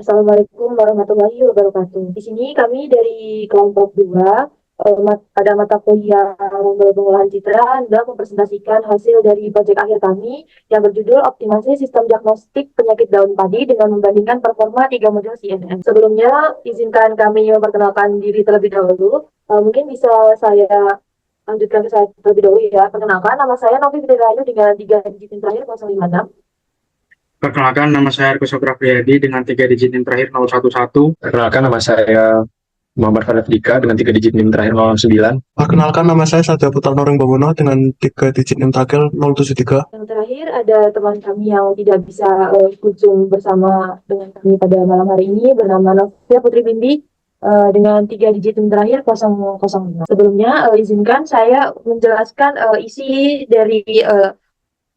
Assalamualaikum warahmatullahi wabarakatuh. Di sini kami dari kelompok 2, pada mata kuliah pengolahan citra hendak mempresentasikan hasil dari proyek akhir kami yang berjudul Optimasi Sistem Diagnostik Penyakit Daun Padi dengan membandingkan performa 3 model CNN. Sebelumnya, izinkan kami memperkenalkan diri terlebih dahulu. Mungkin bisa saya lanjutkan ke saya terlebih dahulu ya. Perkenalkan, nama saya Novi Fitriayu dengan 3 digit yang terakhir 056. Perkenalkan, nama saya Argo Sabra Priyadi dengan 3 digit NIM terakhir 011. Perkenalkan, nama saya Muhammad Farid Dika dengan 3 digit NIM terakhir 009. Perkenalkan, nama saya Satya Putra Noring Bawono dengan 3 digit NIM terakhir 073. Yang terakhir ada teman kami yang tidak bisa kunjung bersama dengan kami pada malam hari ini bernama Novia Putri Bindi dengan 3 digit NIM terakhir 005. Sebelumnya izinkan saya menjelaskan isi dari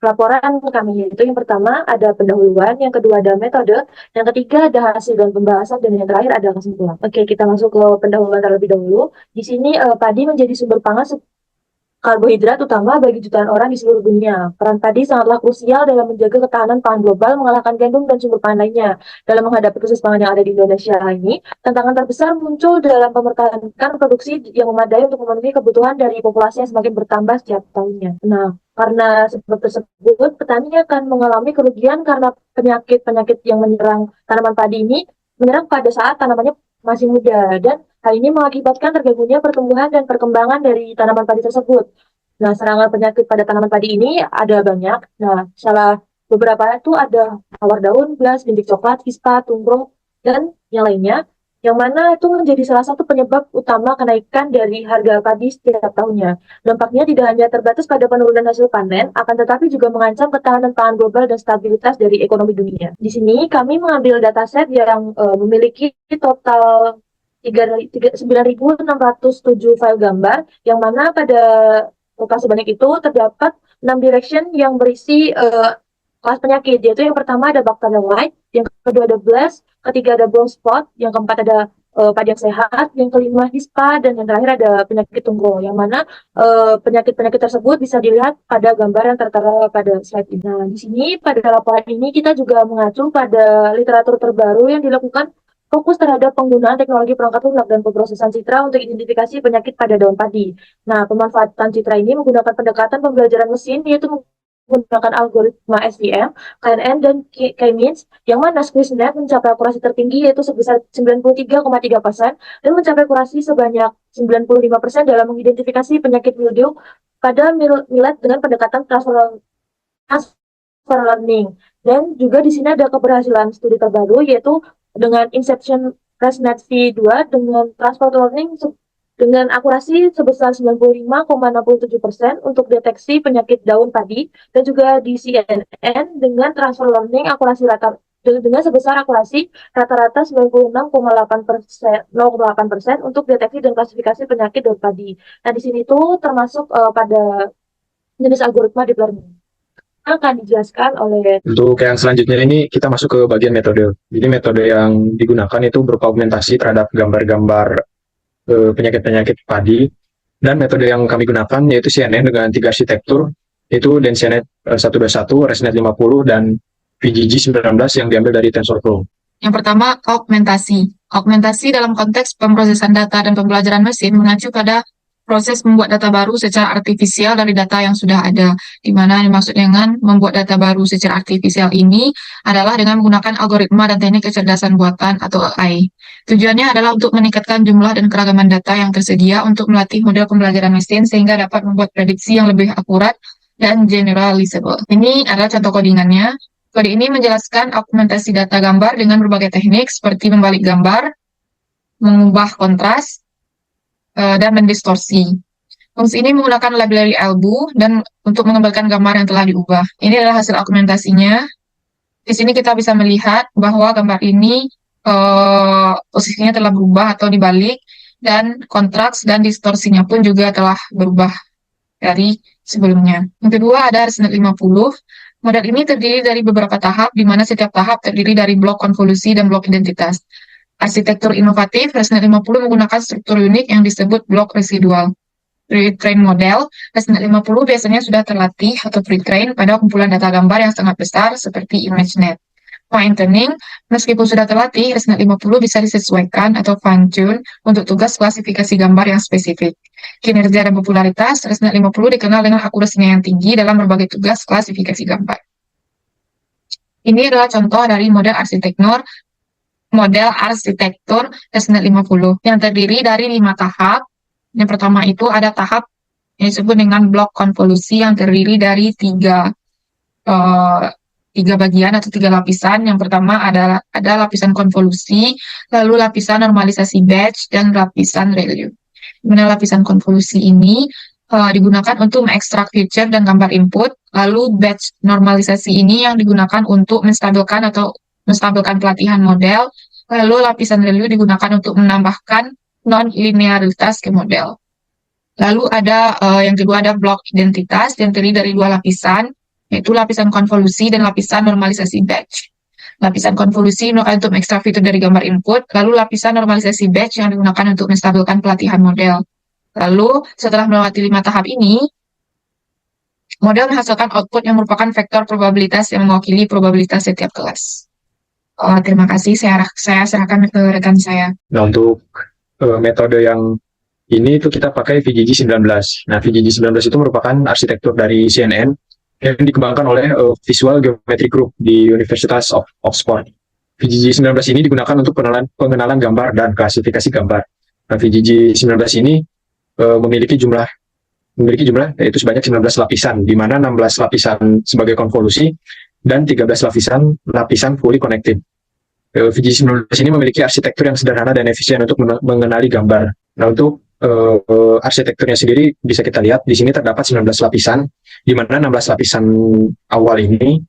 laporan kami, yaitu yang pertama ada pendahuluan, yang kedua ada metode, yang ketiga ada hasil dan pembahasan, dan yang terakhir ada kesimpulan. Oke, kita masuk ke pendahuluan terlebih dahulu. Di sini padi menjadi sumber pangan karbohidrat utama bagi jutaan orang di seluruh dunia. Peran padi sangatlah krusial dalam menjaga ketahanan pangan global, mengalahkan gandum dan sumber pangan lainnya. Dalam menghadapi krisis pangan yang ada di Indonesia ini, tantangan terbesar muncul dalam mempertahankan produksi yang memadai untuk memenuhi kebutuhan dari populasi yang semakin bertambah setiap tahunnya. Nah, karena sebab tersebut, petani akan mengalami kerugian karena penyakit-penyakit yang menyerang tanaman padi ini menyerang pada saat tanamannya masih muda, dan hal ini mengakibatkan terganggunya pertumbuhan dan perkembangan dari tanaman padi tersebut. Nah, serangan penyakit pada tanaman padi ini ada banyak. Nah, salah beberapa itu ada tawar daun, blas, bintik coklat, hispa, tunggrong, dan yang lainnya, yang mana itu menjadi salah satu penyebab utama kenaikan dari harga padi setiap tahunnya. Dampaknya tidak hanya terbatas pada penurunan hasil panen, akan tetapi juga mengancam ketahanan pangan global dan stabilitas dari ekonomi dunia. Di sini kami mengambil dataset yang memiliki total 9.607 file gambar, yang mana pada total sebanyak itu terdapat 6 direction yang berisi kelas penyakit, yaitu yang pertama ada Bacteria white, yang kedua ada blast, ketiga ada brown spot, yang keempat ada padi yang sehat, yang kelima hispa, dan yang terakhir ada penyakit tunggal, yang mana penyakit-penyakit tersebut bisa dilihat pada gambar yang tertera pada slide ini. Nah, di sini pada laporan ini kita juga mengacu pada literatur terbaru yang dilakukan fokus terhadap penggunaan teknologi perangkat lunak dan pemrosesan citra untuk identifikasi penyakit pada daun padi. Nah, pemanfaatan citra ini menggunakan pendekatan pembelajaran mesin, yaitu menggunakan algoritma SVM, KNN, dan K-means, yang mana SqueezeNet mencapai akurasi tertinggi yaitu sebesar 93,3% dan mencapai akurasi sebanyak 95% dalam mengidentifikasi penyakit mildew pada millet dengan pendekatan transfer learning. Dan juga di sini ada keberhasilan studi terbaru yaitu dengan Inception ResNet V2 dengan transfer learning dengan akurasi sebesar 95,67% untuk deteksi penyakit daun padi, dan juga di CNN dengan transfer learning akurasi rata dengan sebesar akurasi rata-rata 96,8% untuk deteksi dan klasifikasi penyakit daun padi. Nah, di sini tuh termasuk pada jenis algoritma deep learning akan dijelaskan oleh. Untuk yang selanjutnya ini kita masuk ke bagian metode. Jadi metode yang digunakan itu berupa augmentasi terhadap gambar-gambar penyakit-penyakit padi, dan metode yang kami gunakan yaitu CNN dengan 3 arsitektur, yaitu DenseNet 121, ResNet 50, dan VGG 19 yang diambil dari TensorFlow. Yang pertama, augmentasi. Augmentasi dalam konteks pemrosesan data dan pembelajaran mesin mengacu pada proses membuat data baru secara artifisial dari data yang sudah ada. Di mana dimaksud dengan membuat data baru secara artifisial ini adalah dengan menggunakan algoritma dan teknik kecerdasan buatan atau AI. Tujuannya adalah untuk meningkatkan jumlah dan keragaman data yang tersedia untuk melatih model pembelajaran mesin sehingga dapat membuat prediksi yang lebih akurat dan generalizable. Ini adalah contoh codingannya. Kode ini menjelaskan augmentasi data gambar dengan berbagai teknik seperti membalik gambar, mengubah kontras, dan mendistorsi. Fungsi ini menggunakan library ELBU dan untuk mengembalikan gambar yang telah diubah. Ini adalah hasil augmentasinya. Di sini kita bisa melihat bahwa gambar ini posisinya telah berubah atau dibalik, dan kontras dan distorsinya pun juga telah berubah dari sebelumnya. Yang kedua ada ResNet 50. Model ini terdiri dari beberapa tahap, di mana setiap tahap terdiri dari blok konvolusi dan blok identitas. Arsitektur inovatif, ResNet 50 menggunakan struktur unik yang disebut blok residual. Pre-train model, ResNet 50 biasanya sudah terlatih atau pre-train pada kumpulan data gambar yang sangat besar seperti ImageNet. maintaining, meskipun sudah terlatih, ResNet 50 bisa disesuaikan atau fine-tune untuk tugas klasifikasi gambar yang spesifik. Kinerja dan popularitas, ResNet 50 dikenal dengan akurasinya yang tinggi dalam berbagai tugas klasifikasi gambar. Ini adalah contoh dari model arsitektur ResNet 50 yang terdiri dari 5 tahap. Yang pertama itu ada tahap yang disebut dengan blok konvolusi yang terdiri dari tiga bagian atau 3 lapisan. Yang pertama ada lapisan konvolusi, lalu lapisan normalisasi batch, dan lapisan ReLU. Dimana lapisan konvolusi ini digunakan untuk mengekstrak feature dan gambar input, lalu batch normalisasi ini yang digunakan untuk menstabilkan pelatihan model, lalu lapisan ReLU digunakan untuk menambahkan non-linearitas ke model. Lalu ada yang kedua ada blok identitas yang terdiri dari 2 lapisan, yaitu lapisan konvolusi dan lapisan normalisasi batch. Lapisan konvolusi digunakan untuk mengekstrak fitur dari gambar input, lalu lapisan normalisasi batch yang digunakan untuk menstabilkan pelatihan model. Lalu setelah melewati 5 tahap ini, model menghasilkan output yang merupakan vektor probabilitas yang mewakili probabilitas setiap kelas. Terima kasih, saya serahkan ke rekan saya. Nah, untuk metode yang ini itu kita pakai VGG 19. Nah, VGG 19 itu merupakan arsitektur dari CNN yang dikembangkan oleh Visual Geometry Group di Universitas of Oxford. VGG 19 ini digunakan untuk pengenalan gambar dan klasifikasi gambar. Nah, VGG 19 ini memiliki jumlah yaitu sebanyak 19 lapisan, di mana 16 lapisan sebagai konvolusi dan 13 lapisan fully connected. VGG 19 ini memiliki arsitektur yang sederhana dan efisien untuk mengenali gambar. Nah, untuk arsitekturnya sendiri bisa kita lihat di sini terdapat 19 lapisan, di mana 16 lapisan awal ini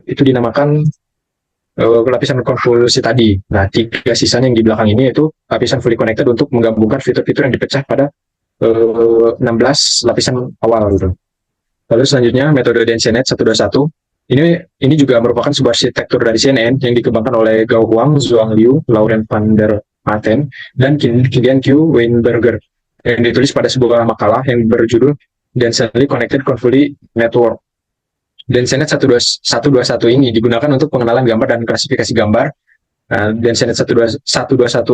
itu dinamakan lapisan konvolusi tadi. Nah, 3 sisanya yang di belakang ini itu lapisan fully connected untuk menggabungkan fitur-fitur yang dipecah pada 16 lapisan awal gitu. Lalu selanjutnya metode DenseNet 121. Ini juga merupakan sebuah arsitektur dari CNN yang dikembangkan oleh Gao Huang, Zhuang Liu, Laurent van der Maten, dan Kilian Q. Weinberger yang ditulis pada sebuah makalah yang berjudul Densely Connected Convolutional Network. DenseNet 121 ini digunakan untuk pengenalan gambar dan klasifikasi gambar. Nah, DenseNet 121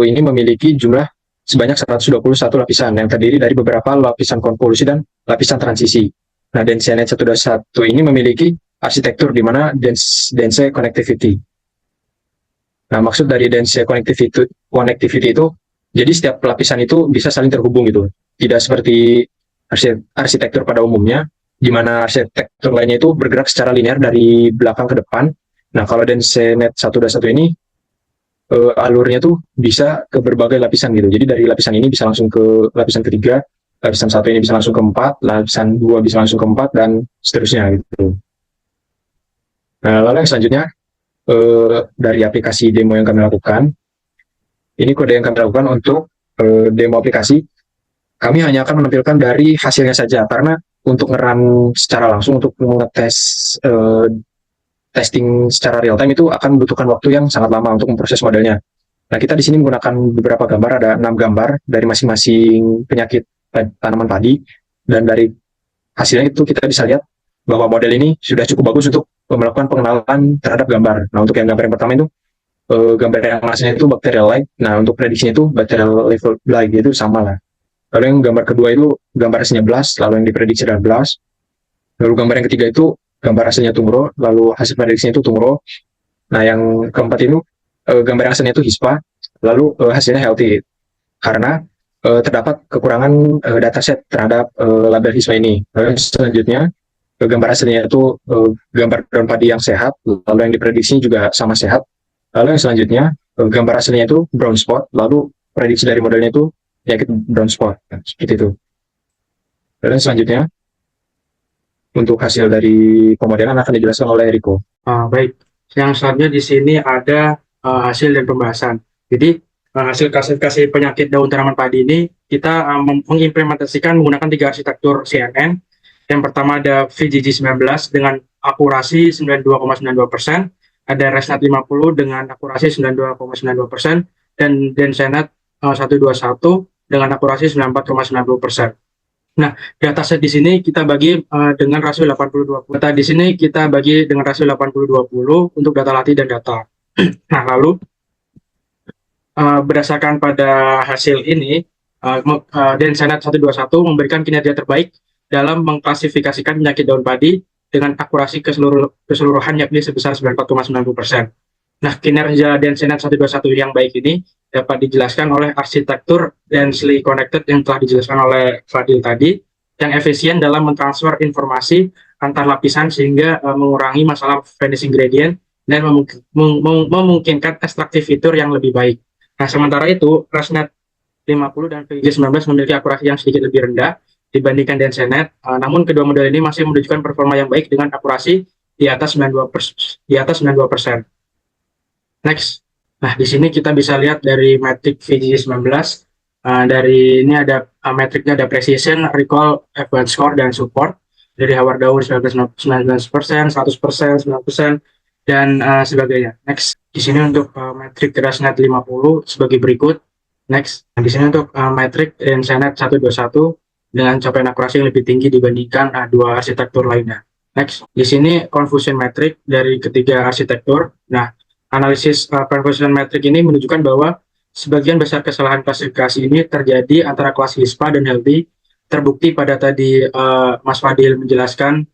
ini memiliki jumlah sebanyak 121 lapisan yang terdiri dari beberapa lapisan konvolusi dan lapisan transisi. Nah, DenseNet 121 ini memiliki arsitektur di mana dense connectivity. Nah, maksud dari dense connectivity itu, jadi setiap lapisan itu bisa saling terhubung gitu. Tidak seperti arsitektur pada umumnya, di mana arsitektur lainnya itu bergerak secara linear dari belakang ke depan. Nah, kalau DenseNet 121 ini, alurnya tuh bisa ke berbagai lapisan gitu. Jadi dari lapisan ini bisa langsung ke lapisan ketiga, lapisan 1 ini bisa langsung ke 4, lapisan 2 bisa langsung ke 4, dan seterusnya gitu. Nah, lalu yang selanjutnya, dari aplikasi demo yang kami lakukan, ini kode yang kami lakukan untuk demo aplikasi. Kami hanya akan menampilkan dari hasilnya saja, karena untuk nge-run secara langsung, untuk mengetes testing secara real time itu akan membutuhkan waktu yang sangat lama untuk memproses modelnya. Nah, kita di sini menggunakan beberapa gambar, ada 6 gambar dari masing-masing penyakit tanaman padi, dan dari hasilnya itu kita bisa lihat bahwa model ini sudah cukup bagus untuk melakukan pengenalan terhadap gambar. Nah, untuk yang gambar yang pertama itu, gambar yang hasilnya itu bacterial light. Nah, untuk prediksinya itu bacterial level light, itu sama lah. Lalu yang gambar kedua itu gambar hasilnya blast, lalu yang diprediksi adalah blast. Lalu gambar yang ketiga itu gambar hasilnya tumoro, lalu hasil prediksinya itu tumoro. Nah, yang keempat itu gambar hasilnya itu hispa, lalu hasilnya healthy. Karena terdapat kekurangan dataset terhadap label hispa ini. Lalu selanjutnya, gambar hasilnya itu gambar daun padi yang sehat, lalu yang diprediksi juga sama sehat. Lalu yang selanjutnya, gambar hasilnya itu brown spot, lalu prediksi dari modelnya itu penyakit brown spot, seperti itu. Dan selanjutnya, untuk hasil dari pemodelan akan dijelaskan oleh Riko. Baik, yang selanjutnya di sini ada hasil dan pembahasan. Jadi hasil klasifikasi penyakit daun tanaman padi ini kita mengimplementasikan menggunakan 3 arsitektur CNN. Yang pertama ada VGG 19 dengan akurasi 92,92%, ada ResNet 50 dengan akurasi 92,92%, dan DenseNet 121 dengan akurasi 94,90%. Nah, dataset di sini kita bagi dengan rasio 80-20. Data di sini kita bagi dengan rasio 80-20 untuk data latih dan data. Nah, lalu berdasarkan pada hasil ini, Densenet 121 memberikan kinerja terbaik dalam mengklasifikasikan penyakit daun padi dengan akurasi keseluruhan yakni sebesar 94,90%. Nah, kinerja Densenet 121 yang baik ini dapat dijelaskan oleh arsitektur densely connected yang telah dijelaskan oleh Fadil tadi, yang efisien dalam mentransfer informasi antar lapisan sehingga mengurangi masalah vanishing gradient dan memungkinkan ekstraktif fitur yang lebih baik. Nah, sementara itu, ResNet 50 dan VG19 memiliki akurasi yang sedikit lebih rendah dibandingkan Densenet, namun kedua model ini masih menunjukkan performa yang baik dengan akurasi di atas 92%. Next. Nah, di sini kita bisa lihat dari metrik VG19. Dari ini ada metriknya ada precision, recall, advanced score, dan support. Dari Howard Daur 19%, 100%, 9%, dan sebagainya. Next. Di sini untuk metrik ResNet 50 sebagai berikut. Next. Nah, di sini untuk metrik Densenet 121 dengan capaian akurasi yang lebih tinggi dibandingkan dua arsitektur lainnya. Next. Di sini confusion metric dari ketiga arsitektur. Nah, analisis confusion metric ini menunjukkan bahwa sebagian besar kesalahan klasifikasi ini terjadi antara kelas HISPA dan healthy. Terbukti pada tadi Mas Fadil menjelaskan,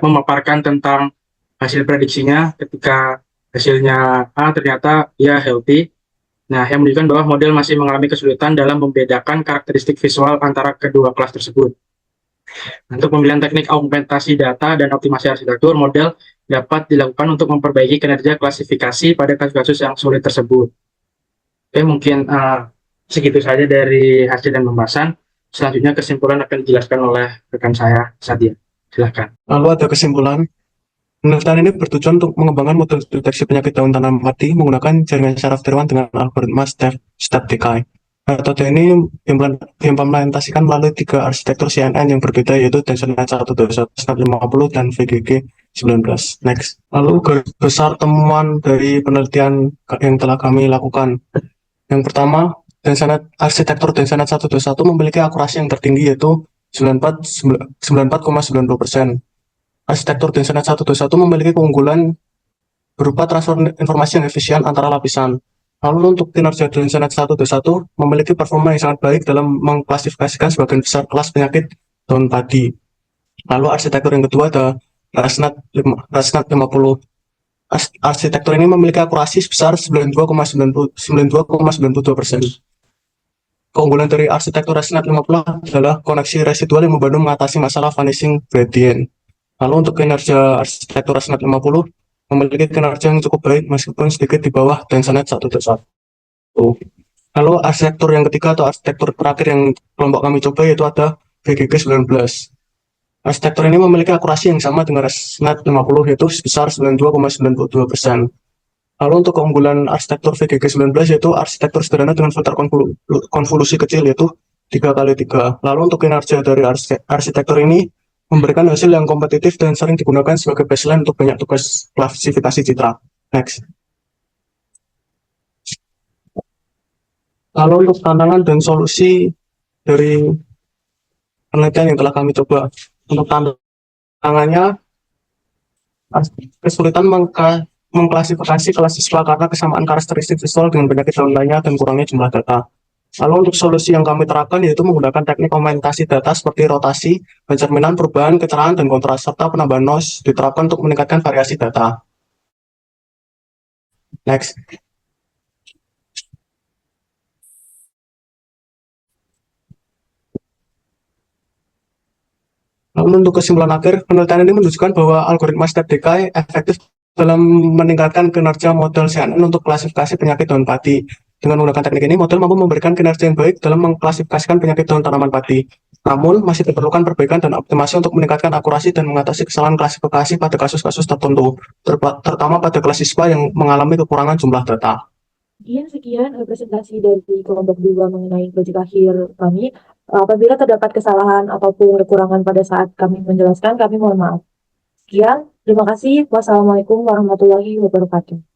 memaparkan tentang hasil prediksinya ketika hasilnya ternyata dia healthy. Nah, yang menunjukkan bahwa model masih mengalami kesulitan dalam membedakan karakteristik visual antara kedua kelas tersebut. Untuk pemilihan teknik augmentasi data dan optimasi arsitektur, model dapat dilakukan untuk memperbaiki kinerja klasifikasi pada kasus-kasus yang sulit tersebut. Oke, mungkin segitu saja dari hasil dan pembahasan. Selanjutnya kesimpulan akan dijelaskan oleh rekan saya, Sadia. Silakan. Lalu ada kesimpulan. Penelitian ini bertujuan untuk mengembangkan model deteksi penyakit daun tanaman padi menggunakan jaringan saraf tiruan dengan algoritma step decay. Metode ini diimplementasikan melalui 3 arsitektur CNN yang berbeda, yaitu Densenet 121, SNAP 50, dan VGG19. Next. Lalu garis besar temuan dari penelitian yang telah kami lakukan. Yang pertama, arsitektur Densenet 121 memiliki akurasi yang tertinggi, yaitu 94,90%. Arsitektur Densenet 121 memiliki keunggulan berupa transfer informasi yang efisien antara lapisan. Lalu untuk kinerja Densenet 121 memiliki performa yang sangat baik dalam mengklasifikasikan sebagian besar kelas penyakit daun padi. Lalu arsitektur yang kedua ada ResNet 50. Arsitektur ini memiliki akurasi sebesar 92,92%. Keunggulan dari arsitektur ResNet 50 adalah koneksi residual yang membantu mengatasi masalah vanishing gradient. Lalu untuk kinerja arsitektur ResNet 50 memiliki kinerja yang cukup baik meskipun sedikit di bawah Densenet 121. Lalu arsitektur yang ketiga atau arsitektur terakhir yang kelompok kami coba yaitu ada VGG19. Arsitektur ini memiliki akurasi yang sama dengan ResNet 50 yaitu sebesar 92,92%. Lalu untuk keunggulan arsitektur VGG19 yaitu arsitektur sederhana dengan filter konvolusi kecil yaitu 3x3. Lalu untuk kinerja dari arsitektur ini memberikan hasil yang kompetitif dan sering digunakan sebagai baseline untuk banyak tugas klasifikasi citra. Next. Lalu untuk tantangan dan solusi dari penelitian yang telah kami coba. Untuk tantangannya, kesulitan mengklasifikasi kelas siswa karena kesamaan karakteristik visual dengan penyakit daun lainnya dan kurangnya jumlah data. Lalu untuk solusi yang kami terapkan yaitu menggunakan teknik augmentasi data seperti rotasi, pencerminan, perubahan, kecerahan, dan kontras, serta penambahan noise diterapkan untuk meningkatkan variasi data. Next. Lalu untuk kesimpulan akhir, penelitian ini menunjukkan bahwa algoritma step decay efektif dalam meningkatkan kinerja model CNN untuk klasifikasi penyakit daun padi. Dengan menggunakan teknik ini, model mampu memberikan kinerja yang baik dalam mengklasifikasikan penyakit daun tanaman padi. Namun, masih diperlukan perbaikan dan optimasi untuk meningkatkan akurasi dan mengatasi kesalahan klasifikasi pada kasus-kasus tertentu, terutama pada kelas siswa yang mengalami kekurangan jumlah data. Sekian presentasi dari kelompok 2 mengenai proyek akhir kami. Apabila terdapat kesalahan ataupun kekurangan pada saat kami menjelaskan, kami mohon maaf. Sekian, terima kasih. Wassalamualaikum warahmatullahi wabarakatuh.